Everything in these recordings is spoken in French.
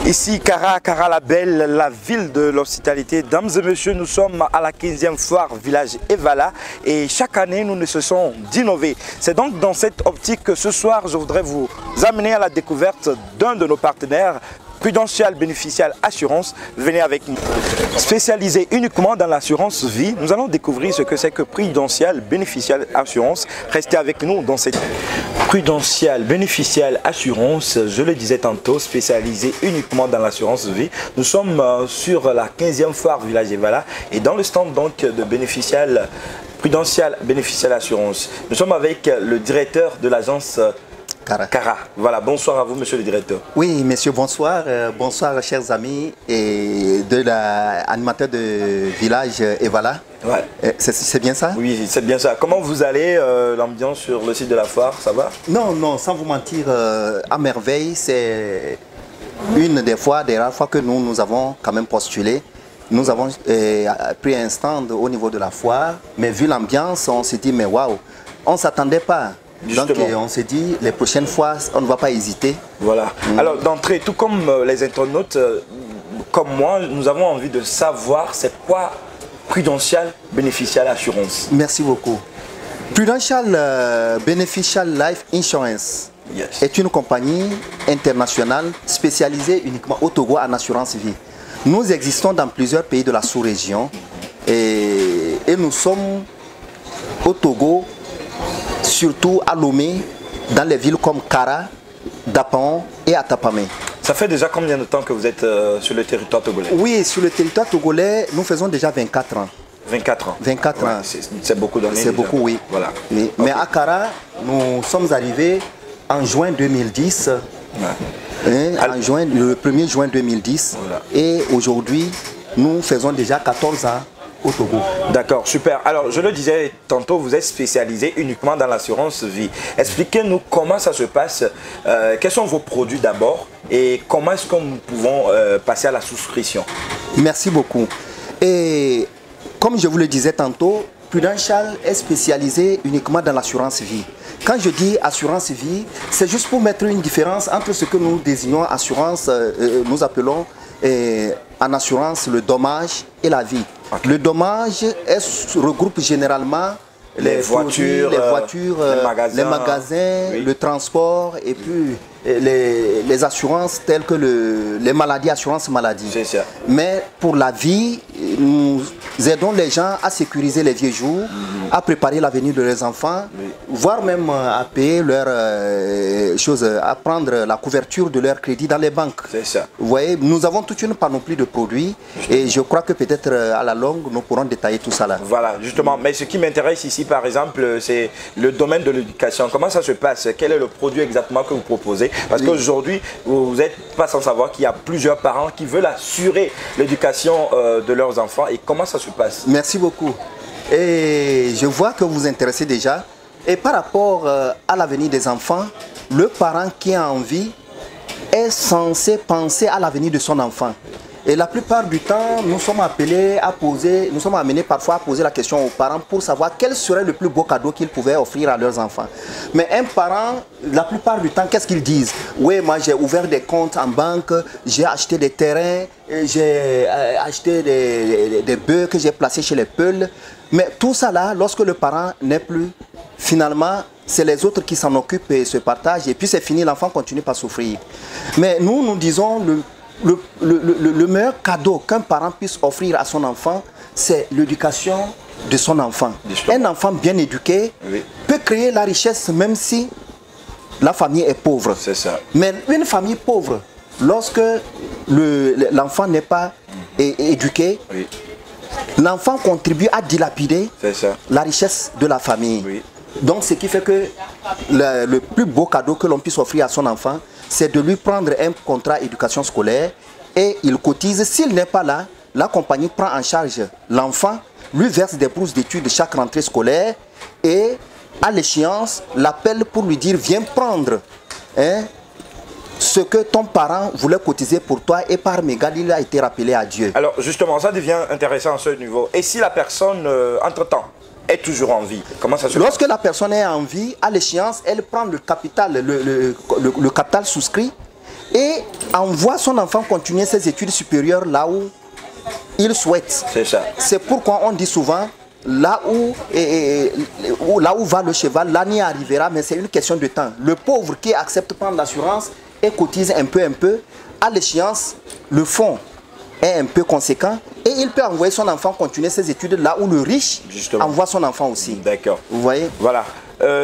Ici, Kara la Belle, la ville de l'hospitalité. Dames et messieurs, nous sommes à la 15e foire village Evala et chaque année, nous ne cessons d'innover. C'est donc dans cette optique que ce soir, je voudrais vous amener à la découverte d'un de nos partenaires, Prudential Bénéficial Assurance. Venez avec nous. Spécialisé uniquement dans l'assurance vie, nous allons découvrir ce que c'est que Prudential Bénéficial Assurance. Restez avec nous dans cette Prudential Bénéficial Assurance, je le disais tantôt, spécialisé uniquement dans l'assurance vie. Nous sommes sur la 15e foire village Evala et dans le stand donc de Prudential Bénéficial Assurance. Nous sommes avec le directeur de l'agence Kara. Voilà, bonsoir à vous, monsieur le directeur. Oui, monsieur, bonsoir. Bonsoir, chers amis et de l'animateur de village Evala. Ouais. C'est bien ça? Oui, c'est bien ça. Comment vous allez, l'ambiance sur le site de la foire, ça va? Non, sans vous mentir, à merveille. C'est une des rares fois que nous avons quand même postulé. Nous avons pris un stand au niveau de la foire, mais vu l'ambiance, on s'est dit, mais waouh, on ne s'attendait pas. Justement. Donc on s'est dit, les prochaines fois, on ne va pas hésiter. Voilà. Alors d'entrée, tout comme les internautes, comme moi, nous avons envie de savoir c'est quoi Prudential Bénéficial Assurance. Merci beaucoup. Prudential Beneficial Life Insurance est une compagnie internationale spécialisée uniquement au Togo en assurance vie. Nous existons dans plusieurs pays de la sous-région et nous sommes au Togo, surtout à Lomé, dans les villes comme Kara, Dapan et Atapamé. Ça fait déjà combien de temps que vous êtes sur le territoire togolais? Oui, sur le territoire togolais, nous faisons déjà 24 ans. 24 ans. 24 ans. C'est beaucoup d'années. C'est beaucoup, oui. Voilà. Oui. Okay. Mais à Kara, nous sommes arrivés en juin 2010. Ouais. En juin, le 1er juin 2010. Voilà. Et aujourd'hui, nous faisons déjà 14 ans au Togo. D'accord, super. Alors, je le disais tantôt, vous êtes spécialisé uniquement dans l'assurance vie. Expliquez-nous comment ça se passe, quels sont vos produits d'abord et comment est-ce que nous pouvons passer à la souscription. Merci beaucoup. Et comme je vous le disais tantôt, Prudential est spécialisé uniquement dans l'assurance vie. Quand je dis assurance vie, c'est juste pour mettre une différence entre ce que nous désignons assurance, nous appelons en assurance le dommage et la vie. Okay. Le dommage regroupe généralement les voitures, les magasins, oui, le transport et puis les assurances telles que les maladies, assurance maladie. Mais pour la vie, nous aidons les gens à sécuriser les vieux jours, à préparer l'avenir de leurs enfants, voire même à payer leurs choses, à prendre la couverture de leur crédit dans les banques. Vous voyez, nous avons toute une panoplie de produits et je crois que peut-être à la longue, nous pourrons détailler tout ça là. Voilà, justement. Mais ce qui m'intéresse ici, par exemple, c'est le domaine de l'éducation. Comment ça se passe? Quel est le produit exactement que vous proposez? Parce qu'aujourd'hui, vous n'êtes pas sans savoir qu'il y a plusieurs parents qui veulent assurer l'éducation de leurs enfants. Et comment ça se passe? Merci beaucoup. Et je vois que vous vous intéressez déjà. Et par rapport à l'avenir des enfants, le parent qui a envie est censé penser à l'avenir de son enfant. Et la plupart du temps, nous sommes appelés à poser, nous sommes amenés parfois à poser la question aux parents pour savoir quel serait le plus beau cadeau qu'ils pouvaient offrir à leurs enfants. Mais un parent, la plupart du temps, qu'est-ce qu'ils disent? Oui, moi j'ai ouvert des comptes en banque, j'ai acheté des terrains, j'ai acheté des bœufs que j'ai placés chez les Peuls. Mais tout ça là, lorsque le parent n'est plus, finalement, c'est les autres qui s'en occupent et se partagent. Et puis c'est fini, l'enfant continue par souffrir. Mais nous disons le meilleur cadeau qu'un parent puisse offrir à son enfant, c'est l'éducation de son enfant. Un enfant bien éduqué peut créer la richesse même si la famille est pauvre. C'est ça. Mais une famille pauvre, lorsque l'enfant n'est pas éduqué, l'enfant contribue à dilapider la richesse de la famille. Donc ce qui fait que le plus beau cadeau que l'on puisse offrir à son enfant, c'est de lui prendre un contrat éducation scolaire et il cotise. S'il n'est pas là, la compagnie prend en charge l'enfant, lui verse des bourses d'études chaque rentrée scolaire et à l'échéance, l'appelle pour lui dire viens prendre ce que ton parent voulait cotiser pour toi et par mégal, il a été rappelé à Dieu. Alors justement, ça devient intéressant à ce niveau. Et si la personne, entre-temps, est toujours en vie, comment ça se passe? Lorsque la personne est en vie, à l'échéance, elle prend le capital, le capital souscrit et envoie son enfant continuer ses études supérieures là où il souhaite. C'est ça. C'est pourquoi on dit souvent, là où va le cheval, l'année arrivera, mais c'est une question de temps. Le pauvre qui accepte prendre l'assurance et cotise un peu, à l'échéance, le fonds est un peu conséquent et il peut envoyer son enfant continuer ses études là où le riche envoie son enfant aussi. D'accord. Vous voyez? Voilà.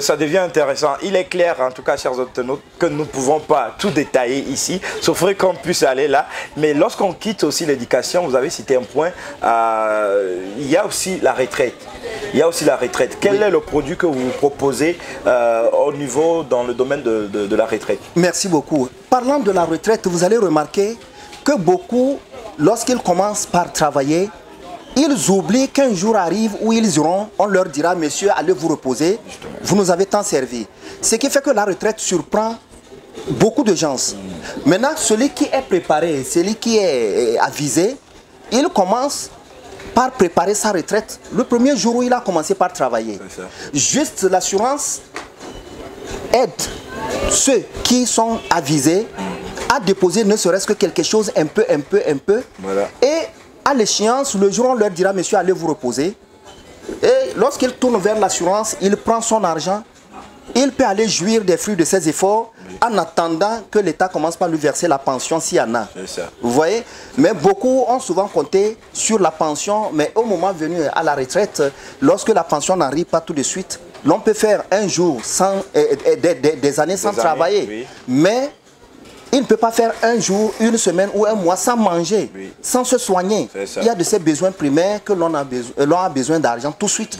Ça devient intéressant. Il est clair, en tout cas, chers internautes, que nous ne pouvons pas tout détailler ici, sauf qu'on puisse aller là. Mais lorsqu'on quitte aussi l'éducation, vous avez cité un point, il y a aussi la retraite. Il y a aussi la retraite. Quel est le produit que vous proposez au niveau, dans le domaine de la retraite? Merci beaucoup. Parlant de la retraite, vous allez remarquer que beaucoup, lorsqu'ils commencent par travailler, ils oublient qu'un jour arrive où ils iront, on leur dira, monsieur, allez vous reposer, vous nous avez tant servi. Ce qui fait que la retraite surprend beaucoup de gens. Maintenant, celui qui est préparé, celui qui est avisé, il commence par préparer sa retraite le premier jour où il a commencé par travailler. Juste l'assurance aide ceux qui sont avisés à déposer ne serait-ce que quelque chose un peu. Voilà. Et à l'échéance, le jour on leur dira, monsieur, allez vous reposer. Et lorsqu'il tourne vers l'assurance, il prend son argent, il peut aller jouir des fruits de ses efforts en attendant que l'État commence par lui verser la pension s'il y en a. Vous voyez? Mais beaucoup ont souvent compté sur la pension, mais au moment venu à la retraite, lorsque la pension n'arrive pas tout de suite, l'on peut faire un jour sans, des années sans travailler. Oui. Mais il ne peut pas faire un jour, une semaine ou un mois sans manger, sans se soigner. Il y a de ces besoins primaires que l'on a besoin d'argent tout de suite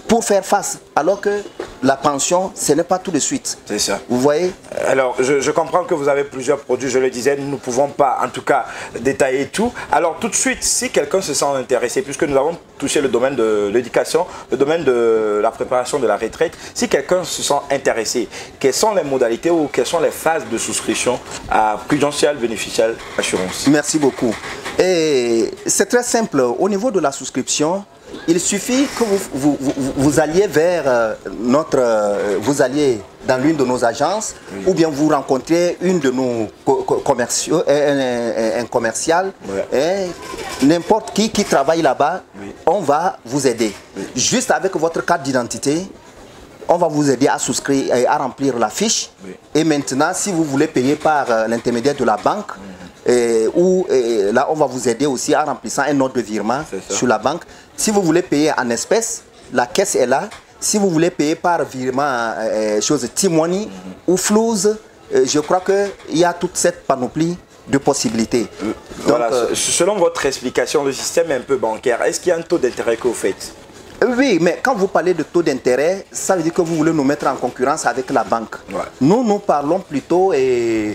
pour faire face. Alors que la pension, ce n'est pas tout de suite. C'est ça. Vous voyez? Alors, je comprends que vous avez plusieurs produits, je le disais, nous ne pouvons pas, en tout cas, détailler tout. Alors, tout de suite, si quelqu'un se sent intéressé, puisque nous avons touché le domaine de l'éducation, le domaine de la préparation de la retraite, si quelqu'un se sent intéressé, quelles sont les modalités ou quelles sont les phases de souscription à Prudential Beneficial Assurance? Merci beaucoup. Et c'est très simple. Au niveau de la souscription, il suffit que vous alliez vers vous alliez dans l'une de nos agences, ou bien vous rencontrez une de nos commerciaux, un commercial, n'importe qui travaille là-bas, on va vous aider. Juste avec votre carte d'identité, on va vous aider à souscrire et à remplir la fiche. Et maintenant, si vous voulez payer par l'intermédiaire de la banque, là on va vous aider aussi en remplissant un ordre de virement sur la banque. Si vous voulez payer en espèces, la caisse est là. Si vous voulez payer par virement, T-Money ou Flouz, je crois qu'il y a toute cette panoplie de possibilités. Donc, voilà, selon votre explication, le système est un peu bancaire. Est-ce qu'il y a un taux d'intérêt que vous faites? Oui, mais quand vous parlez de taux d'intérêt, ça veut dire que vous voulez nous mettre en concurrence avec la banque. Nous parlons plutôt de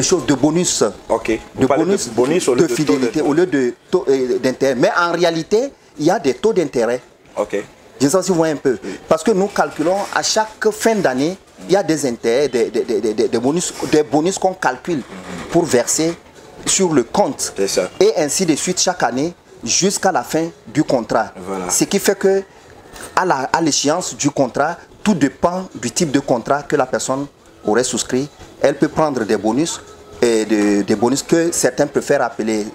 choses de bonus. Ok. De bonus de fidélité au lieu de taux d'intérêt. Mais en réalité, il y a des taux d'intérêt. Ok. Je ne sais pas si vous voyez un peu. Parce que nous calculons à chaque fin d'année, il y a des intérêts, des bonus qu'on calcule pour verser sur le compte. C'est ça. Et ainsi de suite chaque année, jusqu'à la fin du contrat. Voilà. Ce qui fait que à l'échéance du contrat, tout dépend du type de contrat que la personne aurait souscrit. Elle peut prendre des bonus, des bonus que certains préfèrent appeler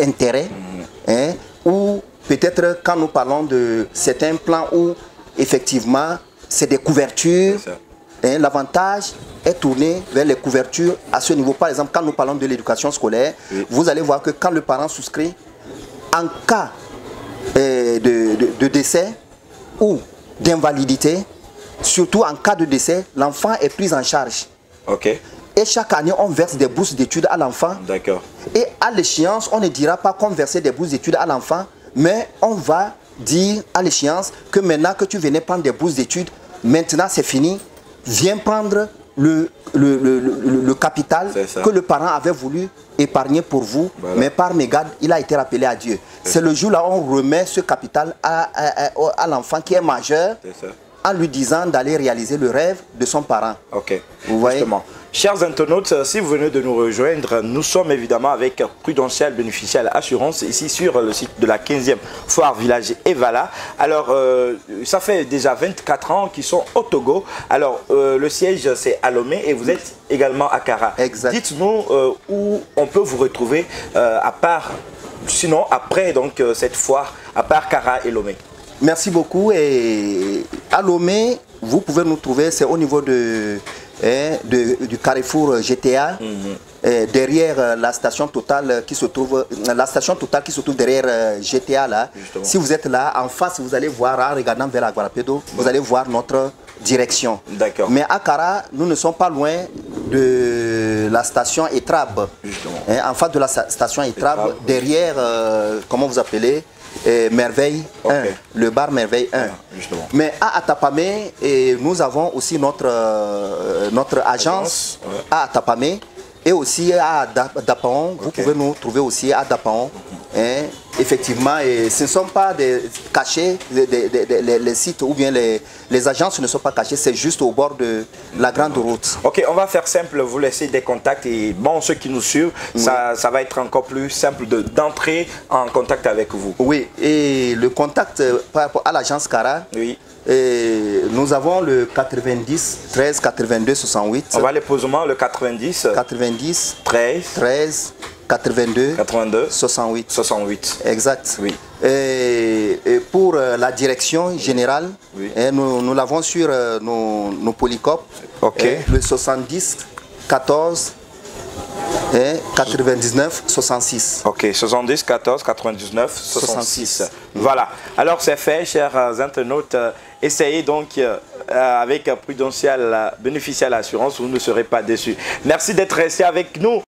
intérêts, ou peut-être quand nous parlons de certains plans où effectivement c'est des couvertures, l'avantage est tourné vers les couvertures à ce niveau. Par exemple, quand nous parlons de l'éducation scolaire, vous allez voir que quand le parent souscrit, en cas de décès ou d'invalidité, surtout en cas de décès, l'enfant est pris en charge. Ok. Et chaque année, on verse des bourses d'études à l'enfant. D'accord. Et à l'échéance, on ne dira pas qu'on versait des bourses d'études à l'enfant, mais on va dire à l'échéance que maintenant que tu venais prendre des bourses d'études, maintenant c'est fini, viens prendre le capital que le parent avait voulu épargner pour vous, mais par mégarde, il a été rappelé à Dieu. C'est le jour là où on remet ce capital à l'enfant qui est majeur, en lui disant d'aller réaliser le rêve de son parent. Ok. Vous voyez? Justement. Chers internautes, si vous venez de nous rejoindre, nous sommes évidemment avec Prudential Beneficial Assurance, ici sur le site de la 15e Foire Village Evala. Alors, ça fait déjà 24 ans qu'ils sont au Togo. Alors, le siège, c'est à Lomé et vous êtes également à Kara. Exact. Dites-nous où on peut vous retrouver, à part, sinon, après donc, cette foire, à part Kara et Lomé. Merci beaucoup. Et à Lomé, vous pouvez nous trouver, c'est au niveau du carrefour GTA, derrière la station Total qui se trouve, derrière GTA là. Justement. Si vous êtes là, en face, vous allez voir, en regardant vers Aguarapedo, vous allez voir notre direction. D'accord. Mais à Kara, nous ne sommes pas loin de la station Etrab. Justement. En face de la station Etrab, derrière, comment vous appelez, Merveille 1, le bar Merveille 1. Justement. Mais à Atapamé, nous avons aussi notre agence à Atapamé et aussi à Dapaon. Vous pouvez nous trouver aussi à Dapaon. Effectivement, et ce ne sont pas des cachés, les sites ou bien les agences ne sont pas cachées, c'est juste au bord de la grande route. Ok, on va faire simple, vous laissez des contacts et bon, ceux qui nous suivent, ça va être encore plus simple d'entrer en contact avec vous. Oui, et le contact par rapport à l'agence Kara, oui. Et nous avons le 90 13 82 68. On va aller posément le 90 13 82 82 68. 68. Exact. Oui. Et pour la direction générale, oui. Nous l'avons sur nos polycopes. Ok. Le 70 14 99 66. Ok, 70 14 99 66. Voilà. Alors c'est fait, chers internautes. Essayez donc avec Prudential Beneficial Assurance, vous ne serez pas déçus. Merci d'être resté avec nous.